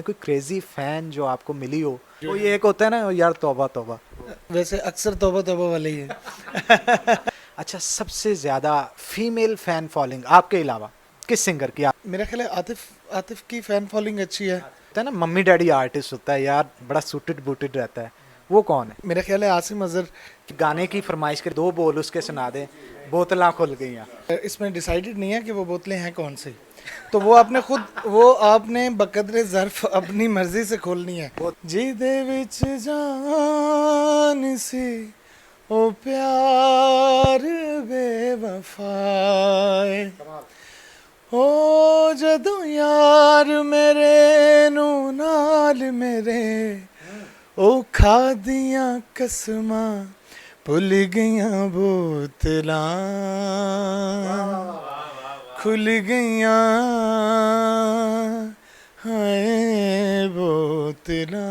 कोई crazy fan जो आपको मिली हो? वो ये एक होता है ना यार, तौबा तौबा। वैसे अक्सर तौबा तौबा वाले ही है। अच्छा, सबसे ज्यादा फीमेल फैन फॉलोइंग आपके अलावा किस सिंगर की? आप मेरा ख्याल है आतिफ आतिफ की फैन फॉलोइंग अच्छी है। होता है ना मम्मी डैडी आर्टिस्ट होता है यार, बड़ा सूटेड बूटेड रहता है, वो कौन है? मेरा ख्याल है आसिम अजहर। गाने की फरमाइश के दो बोल उसके सुना दे। बोतलां खुल गई। इसमें डिसाइडेड नहीं है कि वो बोतलें हैं कौन सी, तो वो आपने बकदरे ज़र्फ अपनी मर्जी से खोलनी है। जी दे विच जान सी ओ प्यार बेवफाए ओ जदों यार मेरे नू नाल मेरे ओ खादियां कसमां भुल गईयां बोतलां खुल गईयां हाय बोतलां।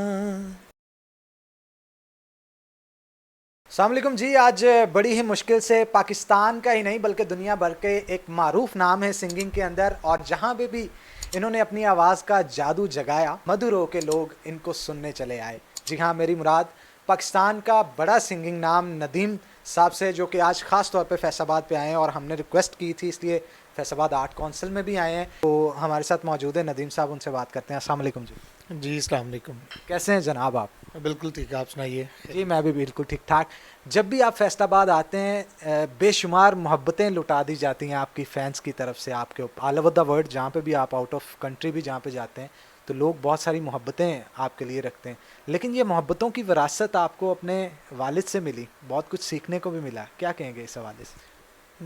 अस्सलाम वालेकुम जी। आज बड़ी ही मुश्किल से पाकिस्तान का ही नहीं बल्कि दुनिया भर के एक मारूफ नाम है सिंगिंग के अंदर, और जहाँ पे भी इन्होंने अपनी आवाज़ का जादू जगाया, मधुर हो के लोग इनको सुनने चले आए। जी हाँ, मेरी मुराद पाकिस्तान का बड़ा सिंगिंग नाम नदीम साहब से, जो कि आज ख़ास तौर पे फैसलाबाद पे आए हैं और हमने रिक्वेस्ट की थी, इसलिए फैसलाबाद आर्ट काउंसिल में भी आए हैं। तो हमारे साथ मौजूद है नदीम साहब, उनसे बात करते हैं। अस्सलाम वालेकुम जी। जी अस्सलाम वालेकुम। कैसे हैं जनाब आप? बिल्कुल ठीक है, आप सुनाइए। जी मैं भी बिल्कुल ठीक ठाक। जब भी आप फैसलाबाद आते हैं बेशुमार मोहब्बतें लुटा दी जाती हैं आपकी फ़ैन्स की तरफ से आपके ऊपर, ऑल ओवर द वर्ल्ड, जहाँ पे भी आप, आउट ऑफ कंट्री भी जहाँ पे जाते हैं, तो लोग बहुत सारी मोहब्बतें आपके लिए रखते हैं। लेकिन ये मोहब्बतों की विरासत आपको अपने वालिद से मिली, बहुत कुछ सीखने को भी मिला, क्या कहेंगे इस हवाले से?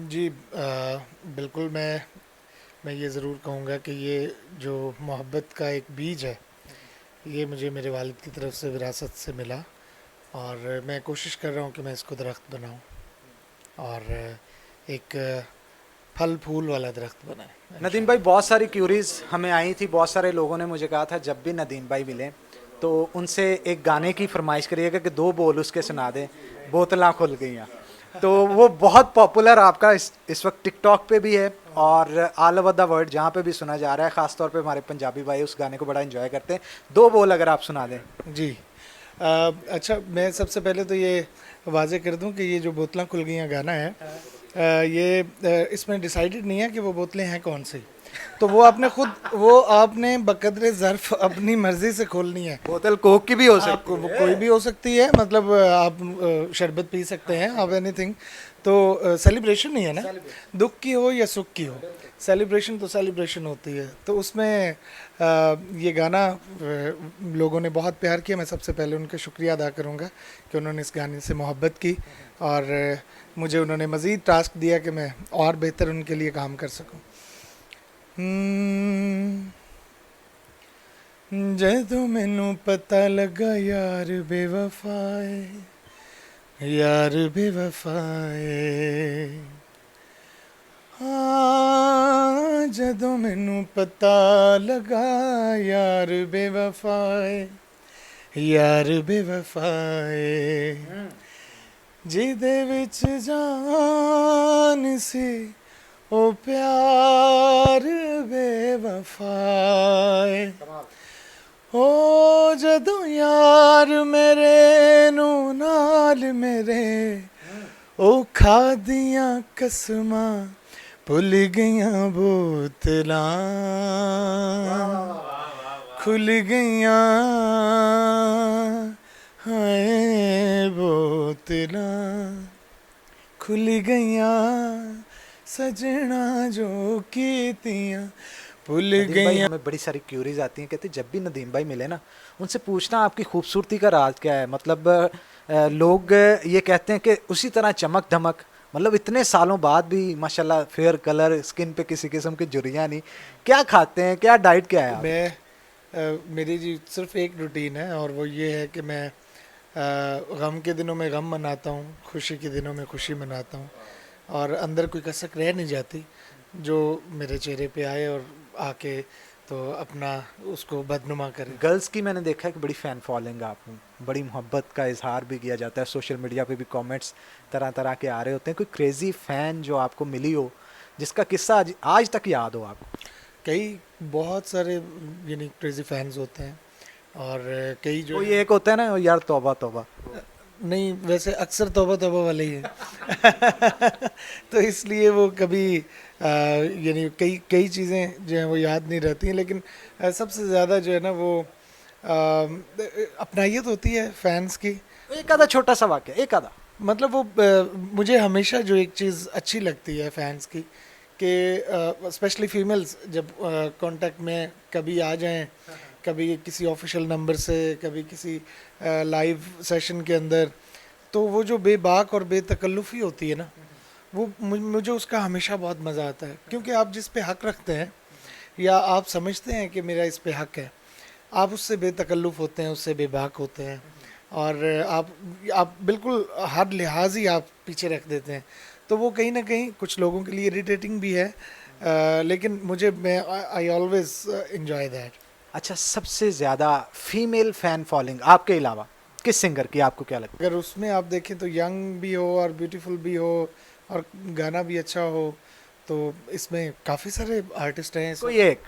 जी बिल्कुल, मैं ये ज़रूर कहूँगा कि ये जो मोहब्बत का एक बीज है, ये मुझे मेरे वालिद की तरफ से विरासत से मिला, और मैं कोशिश कर रहा हूँ कि मैं इसको दरख्त बनाऊँ और एक फल फूल वाला दरख्त बनाए नदीम भाई, बहुत सारी क्यूरीज हमें आई थी, बहुत सारे लोगों ने मुझे कहा था जब भी नदीम भाई मिले तो उनसे एक गाने की फरमाइश करिएगा कि दो बोल उसके सुना दें, बोतलां खुल गई। तो वो बहुत पॉपुलर आपका इस वक्त टिकटॉक पे भी है और ऑल ओवर द वर्ल्ड जहाँ पे भी सुना जा रहा है। ख़ासतौर पे हमारे पंजाबी भाई उस गाने को बड़ा एंजॉय इंजॉय करते हैं। दो बोल अगर आप सुना दें। जी। अच्छा, मैं सबसे पहले तो ये वाजे कर दूं कि ये जो बोतलां खुल गई हैं गाना है, इसमें डिसाइडेड नहीं है कि वो बोतलें हैं कौन सी, तो वो आपने बकदरे ज़र्फ अपनी मर्जी से खोलनी है। बोतल कोक की भी हो सकती आपको वो कोई भी हो सकती है, मतलब आप शरबत पी सकते हैं, आप एनीथिंग। तो सेलिब्रेशन नहीं है ना, दुख की हो या सुख की हो, सेलिब्रेशन तो सेलिब्रेशन होती है। तो उसमें ये गाना लोगों ने बहुत प्यार किया। मैं सबसे पहले उनका शुक्रिया अदा करूँगा कि उन्होंने इस गाने से मोहब्बत की, और मुझे उन्होंने मज़ीद टास्क दिया कि मैं और बेहतर उनके लिए काम कर सकूँ। जदों मैनू पता लगा यार बेवफाए, यार बेवफाए, हाँ जदों मैनू पता लगा यार बेवफाए, यार बेवफाए, जिदे विच जान सी ओ प्यार बेवफाए ओ जदों यार मेरे नू नाल मेरे ओ खादियां कसमां भुल गईयां बोतलां खुल गईयां हाय बोतलां खुल गईयां सजना जो कीतियां भुल नदीम भाई, गईयां। हमें बड़ी सारी क्यूरीज आती हैं, कहते जब भी नदीम भाई मिले ना, उनसे पूछना आपकी खूबसूरती का राज क्या है। मतलब लोग ये कहते हैं कि उसी तरह चमक धमक, मतलब इतने सालों बाद भी माशाल्लाह फेयर कलर, स्किन पे किसी किस्म की झुर्रियाँ नहीं। क्या खाते हैं, क्या डाइट क्या है आप? मेरी जी सिर्फ एक रूटीन है, और वो ये है कि मैं गम के दिनों में गम मनाता हूँ, खुशी के दिनों में खुशी मनाता हूँ, और अंदर कोई कसक रह नहीं जाती जो मेरे चेहरे पे आए और आके तो अपना उसको बदनुमा करे। गर्ल्स की मैंने देखा है कि बड़ी फ़ैन फॉलोइंग आप हूँ, बड़ी मोहब्बत का इजहार भी किया जाता है, सोशल मीडिया पे भी कमेंट्स तरह तरह के आ रहे होते हैं। कोई क्रेज़ी फ़ैन जो आपको मिली हो, जिसका किस्सा आज तक याद हो आपको? कई बहुत सारे यानी क्रेजी फैंस होते हैं, और कई जो कोई एक होता है ना यार, तौबा तौबा। नहीं, वैसे अक्सर तौबा तौबा वाले ही हैं। तो इसलिए वो कभी यानी कई कई चीज़ें जो हैं वो याद नहीं रहती हैं, लेकिन सबसे ज़्यादा जो है ना वो अपनाइयत होती है फैंस की। एक आधा छोटा सा वाक्य, एक आधा। मतलब वो मुझे हमेशा जो एक चीज़ अच्छी लगती है फैंस की, कि स्पेशली फीमेल्स जब कांटेक्ट में कभी आ जाएं, कभी किसी ऑफिशियल नंबर से, कभी किसी लाइव सेशन के अंदर, तो वो जो बेबाक और बेतकल्लुफ़ी होती है ना, वो मुझे उसका हमेशा बहुत मज़ा आता है, क्योंकि आप जिस पे हक रखते हैं या आप समझते हैं कि मेरा इस पे हक है, आप उससे बेतकल्लुफ़ होते हैं, उससे बेबाक होते हैं, और आप बिल्कुल हर लिहाज ही आप पीछे रख देते हैं। तो वो कहीं ना कहीं कुछ लोगों के लिए इरिटेटिंग भी है, लेकिन मैं आई ऑलवेज एंजॉय दैट। अच्छा, सबसे ज्यादा फीमेल फैन फॉलोइंग आपके अलावा किस सिंगर की आपको क्या लगता अगर उसमें आप देखें तो यंग भी हो और ब्यूटीफुल भी हो और गाना भी अच्छा हो, तो इसमें काफ़ी सारे आर्टिस्ट हैं है? कोई एक।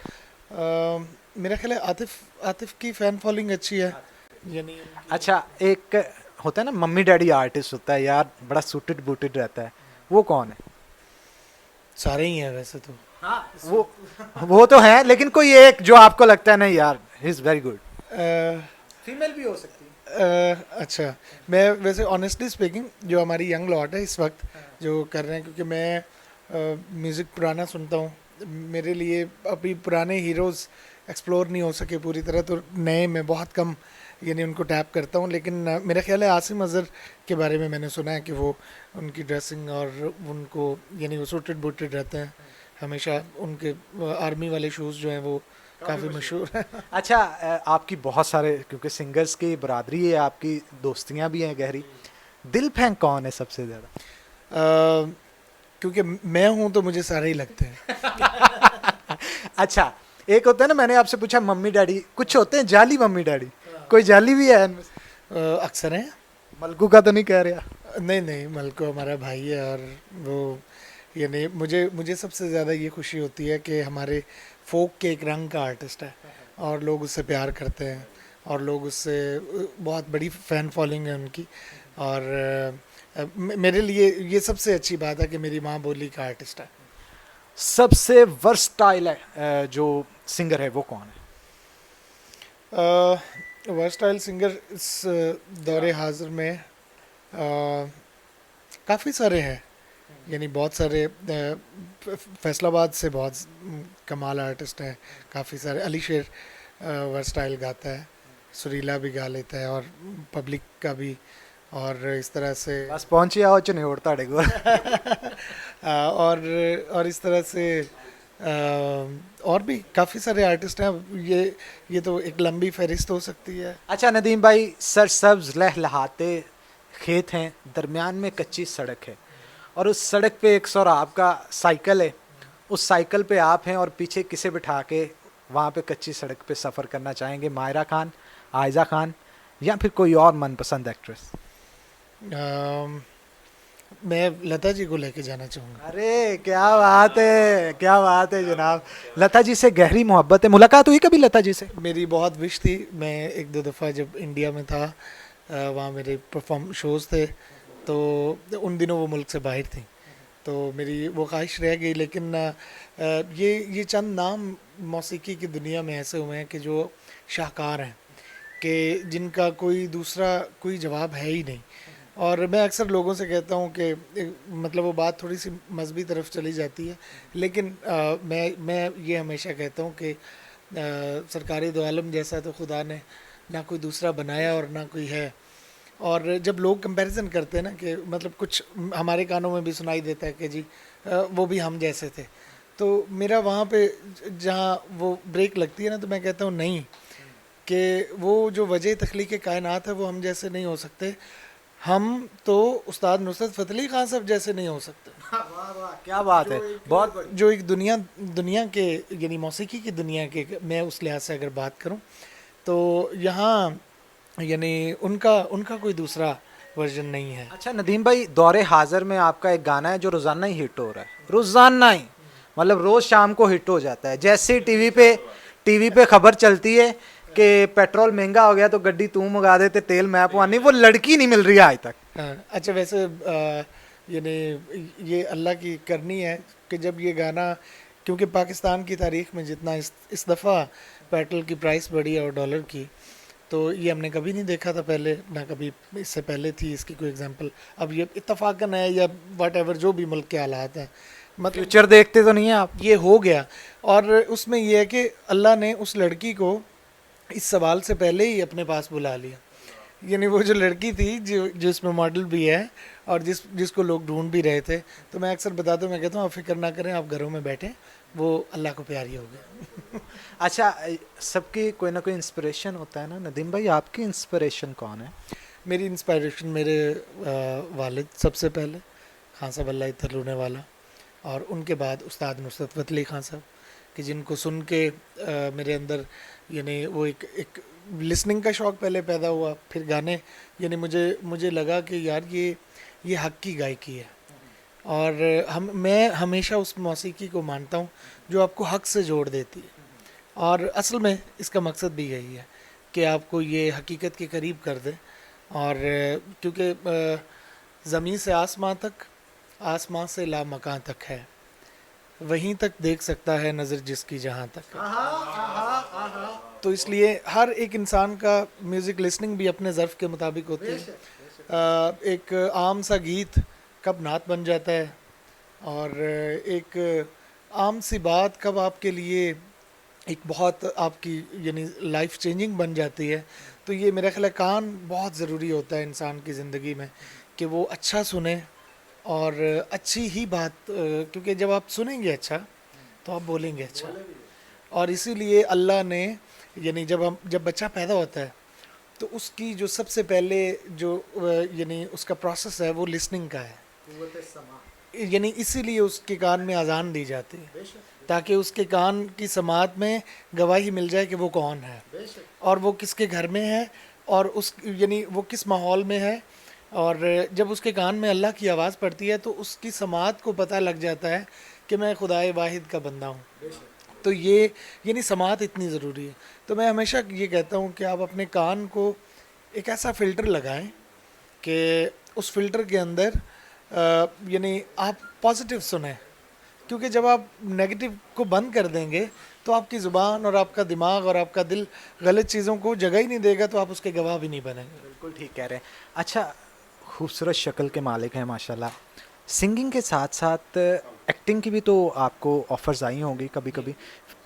मेरा ख्याल है आतिफ आतिफ की फ़ैन फॉलोइंग अच्छी है, यानी अच्छा, एक होता है ना मम्मी डैडी आर्टिस्ट होता है यार, बड़ा सूटेड बूटेड रहता है, वो कौन है? सारे ही हैं वैसे तो। वो तो है, लेकिन कोई एक जो आपको लगता है नहीं यार, he is very good. Female भी हो सकती है। अच्छा, मैं वैसे ऑनेस्टली स्पीकिंग जो हमारी यंग लॉट है इस वक्त जो कर रहे हैं, क्योंकि मैं म्यूज़िक पुराना सुनता हूँ, मेरे लिए अभी पुराने हीरोज़ एक्सप्लोर नहीं हो सके पूरी तरह, तो नए मैं बहुत कम यानी उनको टैप करता हूँ। लेकिन मेरा ख्याल है आसिम अज़हर के बारे में मैंने सुना है कि वो उनकी ड्रेसिंग और उनको यानी वो सूटेड बूटेड रहते हैं हमेशा, उनके आर्मी वाले शूज़ जो हैं वो काफ़ी मशहूर हैं। अच्छा, आपकी बहुत सारे क्योंकि सिंगर्स की बरादरी है, आपकी दोस्तियां भी हैं गहरी, दिल फेंक कौन है सबसे ज्यादा? क्योंकि मैं हूँ तो मुझे सारे ही लगते हैं। अच्छा, एक होता है ना, मैंने आपसे पूछा मम्मी डैडी, कुछ होते हैं जाली मम्मी डैडी, कोई जाली भी है इनमें से? अक्सर हैं। मलकू का तो नहीं कह रहा? नहीं नहीं, मलको हमारा भाई है, और वो यानी मुझे मुझे सबसे ज़्यादा ये खुशी होती है कि हमारे फोक के एक रंग का आर्टिस्ट है, और लोग उससे प्यार करते हैं, और लोग उससे बहुत बड़ी फ़ैन फॉलोइंग है उनकी, और मेरे लिए ये सबसे अच्छी बात है कि मेरी माँ बोली का आर्टिस्ट है। सबसे वर्सटाइल है जो सिंगर है वो कौन है? वर्सटाइल सिंगर इस दौरे हाजिर में काफ़ी सारे हैं, यानी बहुत सारे फैसलाबाद से बहुत कमाल आर्टिस्ट हैं, काफ़ी सारे। अली शेर वर्सटाइल गाता है, सुरीला भी गा लेता है, और पब्लिक का भी, और इस तरह से बस पहुंची आओ नहीं उड़ता डेगो। और इस तरह से और भी काफ़ी सारे आर्टिस्ट हैं। ये तो एक लंबी फहरिस्त हो सकती है। अच्छा नदीम भाई, सरसब्ज लहलहाते खेत हैं, दरमियान में कच्ची सड़क है, और उस सड़क पे एक सौराब का साइकिल है, उस साइकिल पे आप हैं और पीछे किसे बिठा के वहाँ पे कच्ची सड़क पे सफ़र करना चाहेंगे? मायरा खान, आयजा खान, या फिर कोई और मनपसंद एक्ट्रेस? मैं लता जी को लेके जाना चाहूँगा। अरे क्या बात है, क्या बात है जनाब, लता जी से गहरी मोहब्बत है, मुलाकात हुई कभी लता जी से? मेरी बहुत विश थी, मैं एक दो दफ़ा जब इंडिया में था वहाँ मेरे परफॉर्म शोज़ थे, तो उन दिनों वो मुल्क से बाहर थी, तो मेरी वो ख्वाहिश रह गई। लेकिन ये चंद नाम मौसीकी की दुनिया में ऐसे हुए हैं कि जो शाहकार हैं, कि जिनका कोई दूसरा कोई जवाब है ही नहीं। और मैं अक्सर लोगों से कहता हूँ कि मतलब वो बात थोड़ी सी मजहबी तरफ चली जाती है, लेकिन मैं ये हमेशा कहता हूँ कि सरकारी दो आलम जैसा तो खुदा ने ना कोई दूसरा बनाया और ना कोई है। और जब लोग कंपैरिजन करते हैं ना, कि मतलब कुछ हमारे कानों में भी सुनाई देता है कि जी वो भी हम जैसे थे, तो मेरा वहाँ पे जहाँ वो ब्रेक लगती है ना, तो मैं कहता हूँ नहीं, कि वो जो वजह तख्लीक कायनात है वो हम जैसे नहीं हो सकते, हम तो उस्ताद नुसरत फ़तेह अली खान साहब जैसे नहीं हो सकते। वाह वाह, क्या बात है, बहुत जो एक दुनिया के यानी मौसीकी की दुनिया के, मैं उस लिहाज से अगर बात करूं, तो यहाँ यानी उनका कोई दूसरा वर्जन नहीं है। अच्छा नदीम भाई, दौरे हाजिर में आपका एक गाना है जो रोज़ाना ही हिट हो रहा है, रोज़ाना ही, मतलब रोज शाम को हिट हो जाता है। जैसे ही टीवी पे खबर चलती है कि पेट्रोल महंगा हो गया तो गड्डी तू मंगा दे ते तेल मैं पवानी, वो लड़की नहीं मिल रही है आज तक। हाँ, अच्छा वैसे यानी ये अल्लाह की करनी है कि जब ये गाना, क्योंकि पाकिस्तान की तारीख में जितना इस दफ़ा पेट्रोल की प्राइस बढ़ी है और डॉलर की, तो ये हमने कभी नहीं देखा था पहले, ना कभी इससे पहले थी इसकी कोई एग्जांपल। अब ये इत्तफाकन है या वट जो भी मुल्क के हालात हैं, मतलब फ्यूचर देखते तो नहीं है आप? ये हो गया। और उसमें ये है कि अल्लाह ने उस लड़की को इस सवाल से पहले ही अपने पास बुला लिया। यानी वो जो लड़की थी जो इसमें मॉडल भी है और जिसको लोग ढूंढ भी रहे थे, तो मैं अक्सर बताता हूँ, मैं कहता हूँ आप फिक्र ना करें, आप घरों में बैठें, वो अल्लाह को प्यारी हो गया। अच्छा, सबकी कोई ना कोई इंस्पिरेशन होता है ना नदीम भाई, आपकी इंस्पिरेशन कौन है? मेरी इंस्पायरेशन मेरे वालिद सबसे पहले, खान साहब अल्लाह तरुने वाला, और उनके बाद उस्ताद नुसरत फ़तेह अली खान साहब, कि जिनको सुन के मेरे अंदर यानी वो एक लिसनिंग का शौक़ पहले पैदा हुआ, फिर गाने, यानी मुझे लगा कि यार ये हक़ की गायकी है। और मैं हमेशा उस मौसीकी को मानता हूँ जो आपको हक़ से जोड़ देती है, और असल में इसका मकसद भी यही है कि आपको ये हकीकत के करीब कर दे। और क्योंकि ज़मीन से आसमां तक, आसमां से लामकां तक है, वहीं तक देख सकता है नज़र जिसकी जहाँ तक है। तो इसलिए हर एक इंसान का म्यूज़िक लिसनिंग भी अपने ज़र्फ़ के मुताबिक होती है। एक आम सा गीत कब नात बन जाता है, और एक आम सी बात कब आपके लिए एक बहुत आपकी यानी लाइफ चेंजिंग बन जाती है। तो ये मेरा ख्याल है कान बहुत ज़रूरी होता है इंसान की ज़िंदगी में, कि वो अच्छा सुने और अच्छी ही बात, क्योंकि जब आप सुनेंगे अच्छा तो आप बोलेंगे अच्छा। और इसीलिए अल्लाह ने यानी जब बच्चा पैदा होता है तो उसकी जो सबसे पहले जो यानी उसका प्रोसेस है वो लिसनिंग का है, यानी इसीलिए उसके कान में अजान दी जाती है, ताकि उसके कान की समात में गवाही मिल जाए कि वो कौन है और वो किसके घर में है और उस यानी वो किस माहौल में है। और जब उसके कान में अल्लाह की आवाज़ पड़ती है तो उसकी समात को पता लग जाता है कि मैं खुदाए वाहिद का बंदा हूँ। तो ये यानी समात इतनी ज़रूरी है। तो मैं हमेशा ये कहता हूँ कि आप अपने कान को एक ऐसा फ़िल्टर लगाएं कि उस फ़िल्टर के अंदर यानी आप पॉजिटिव सुने, क्योंकि जब आप नेगेटिव को बंद कर देंगे तो आपकी ज़ुबान और आपका दिमाग और आपका दिल गलत चीज़ों को जगह ही नहीं देगा, तो आप उसके गवाह भी नहीं बनेंगे। बिल्कुल ठीक कह रहे हैं। अच्छा, खूबसूरत शक्ल के मालिक हैं माशाल्लाह, सिंगिंग के साथ साथ एक्टिंग की भी तो आपको ऑफ़र्स आई होंगी कभी कभी,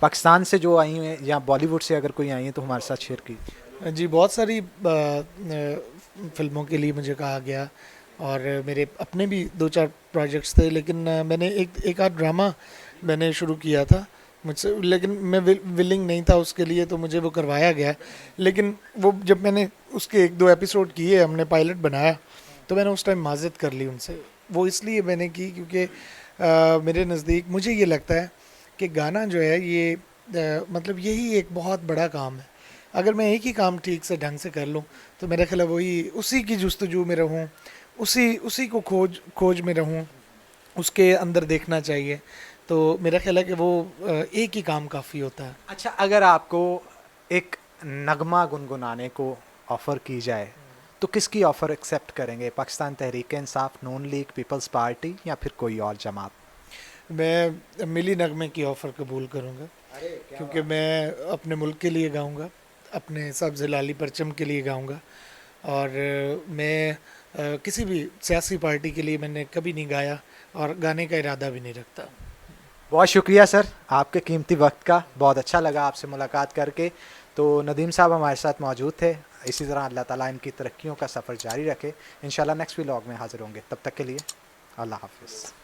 पाकिस्तान से जो आई हैं या बॉलीवुड से अगर कोई आई है तो हमारे साथ शेयर की। जी, बहुत सारी फिल्मों के लिए मुझे कहा गया, और मेरे अपने भी 2-4 प्रोजेक्ट्स थे, लेकिन मैंने एक आध ड्रामा मैंने शुरू किया था मुझसे, लेकिन मैं विलिंग नहीं था उसके लिए, तो मुझे वो करवाया गया। लेकिन वो जब मैंने उसके 1-2 एपिसोड किए, हमने पायलट बनाया, तो मैंने उस टाइम माज़रत कर ली उनसे। वो इसलिए मैंने की क्योंकि मेरे नज़दीक मुझे ये लगता है कि गाना जो है ये मतलब यही एक बहुत बड़ा काम है। अगर मैं एक ही काम ठीक से ढंग से कर लूँ तो मेरा ख्याल है वही, उसी की जुस्तजू में रहूँ, उसी को खोज में रहूँ, उसके अंदर देखना चाहिए। तो मेरा ख्याल है कि वो एक ही काम काफ़ी होता है। अच्छा, अगर आपको एक नगमा गुनगुनाने को ऑफ़र की जाए तो किसकी ऑफ़र एक्सेप्ट करेंगे? पाकिस्तान तहरीक इंसाफ, नून लीग, पीपल्स पार्टी या फिर कोई और जमात? मैं मिली नगमे की ऑफ़र कबूल करूँगा, क्योंकि मैं अपने मुल्क के लिए गाऊँगा, अपने सब्ज़ लाली परचम के लिए गाऊँगा, और मैं किसी भी सियासी पार्टी के लिए मैंने कभी नहीं गाया और गाने का इरादा भी नहीं रखता। बहुत शुक्रिया सर आपके कीमती वक्त का, बहुत अच्छा लगा आपसे मुलाकात करके। तो नदीम साहब हमारे साथ मौजूद थे। इसी तरह अल्लाह ताला इनकी तरक्कियों का सफ़र जारी रखे। इंशाल्लाह नेक्स्ट व्लॉग में हाज़िर होंगे, तब तक के लिए अल्लाह हाफ़िज़।